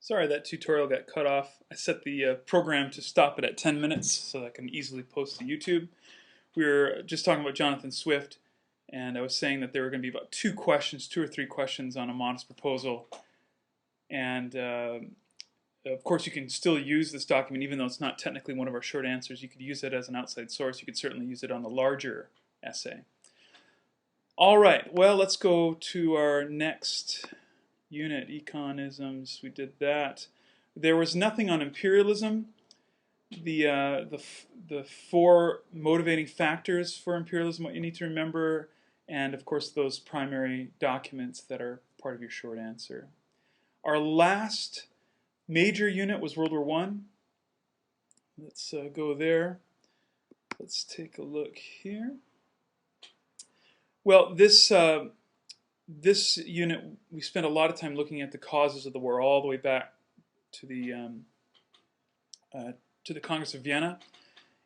Sorry that tutorial got cut off. I set the program to stop it at 10 minutes so that I can easily post to YouTube. We were just talking about Jonathan Swift, and I was saying that there were going to be about two or three questions on a modest proposal. And of course, you can still use this document, even though it's not technically one of our short answers. You could use it as an outside source. You could certainly use it on the larger essay. All right, well, let's go to our next unit, econisms. We did that. There was nothing on imperialism. The four motivating factors for imperialism, what you need to remember, and of course those primary documents that are part of your short answer. Our last major unit was World War I. Let's go there. Let's take a look here. Well, this unit, we spent a lot of time looking at the causes of the war, all the way back to the Congress of Vienna,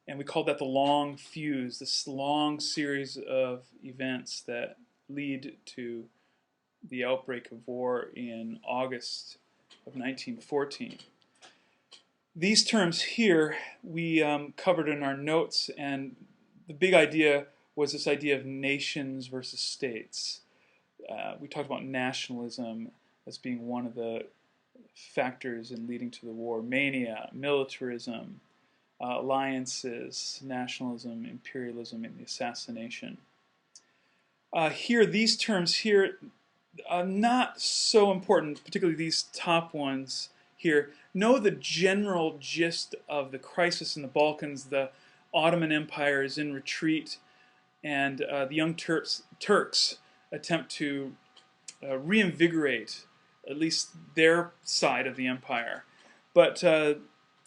and we called that the long fuse, this long series of events that lead to the outbreak of war in August of 1914. These terms here we covered in our notes, and the big idea was this idea of nations versus states. We talked about nationalism as being one of the factors in leading to the war. Mania, militarism, alliances, nationalism, imperialism, and the assassination. Here, these terms here are not so important, particularly these top ones here. Know the general gist of the crisis in the Balkans. The Ottoman Empire is in retreat, and the Young Turks attempt to reinvigorate at least their side of the empire. But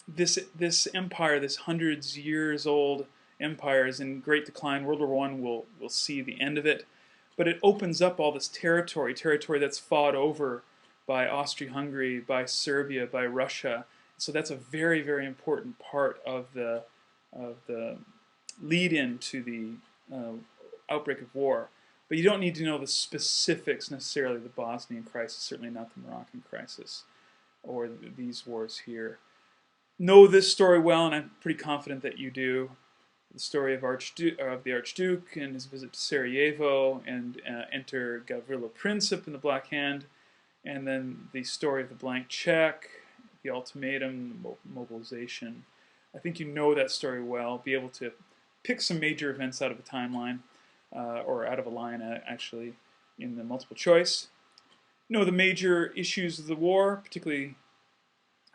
this empire, this hundreds years old empire, is in great decline. World War I will see the end of it. But it opens up all this territory that's fought over by Austria-Hungary, by Serbia, by Russia. So that's a very, very important part of the lead-in to the outbreak of war. But you don't need to know the specifics necessarily of the Bosnian crisis, certainly not the Moroccan crisis, or these wars here. Know this story well, and I'm pretty confident that you do. The story of the Archduke and his visit to Sarajevo, and enter Gavrilo Princip in the Black Hand, and then the story of the blank check, the ultimatum, the mobilization. I think you know that story well. Be able to pick some major events out of the timeline, or out of a line, actually, in the multiple choice. Know the major issues of the war, particularly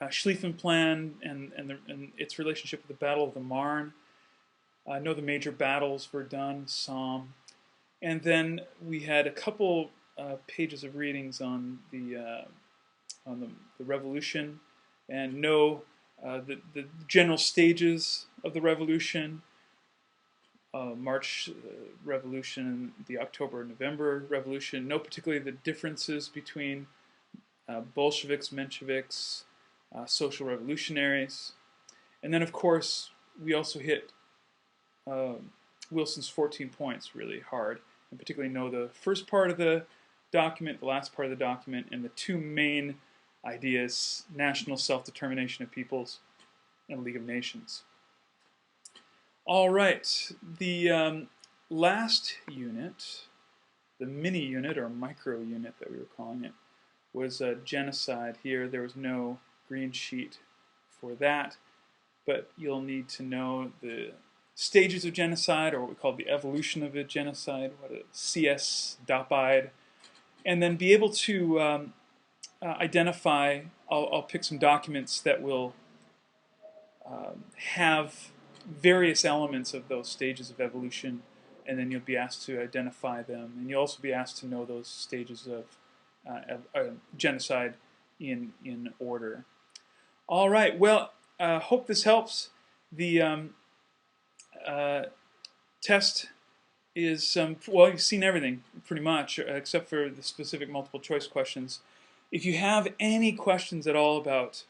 Schlieffen Plan and its relationship with the Battle of the Marne. Know the major battles: Verdun, Somme. And then we had a couple pages of readings on the revolution, and know the general stages of the revolution. March Revolution, the October-November Revolution. Know particularly the differences between Bolsheviks, Mensheviks, social revolutionaries. And then, of course, we also hit Wilson's 14 points really hard, and particularly know the first part of the document, the last part of the document, and the two main ideas: national self-determination of peoples and League of Nations. All right, the last unit, the mini unit or micro unit that we were calling it, was genocide. Here there was no green sheet for that, but you'll need to know the stages of genocide, or what we call the evolution of a genocide, what a CS DOPIDE, and then be able to identify. I'll pick some documents that will have various elements of those stages of evolution, and then you'll be asked to identify them, and you'll also be asked to know those stages of genocide in order. All right, well, hope this helps. The test is, well, you've seen everything pretty much, except for the specific multiple choice questions. If you have any questions at all about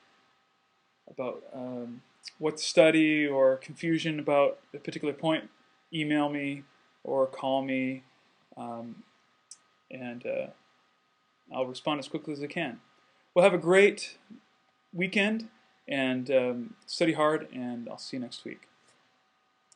what to study, or confusion about a particular point, email me or call me, and I'll respond as quickly as I can. Well, have a great weekend and study hard, and I'll see you next week.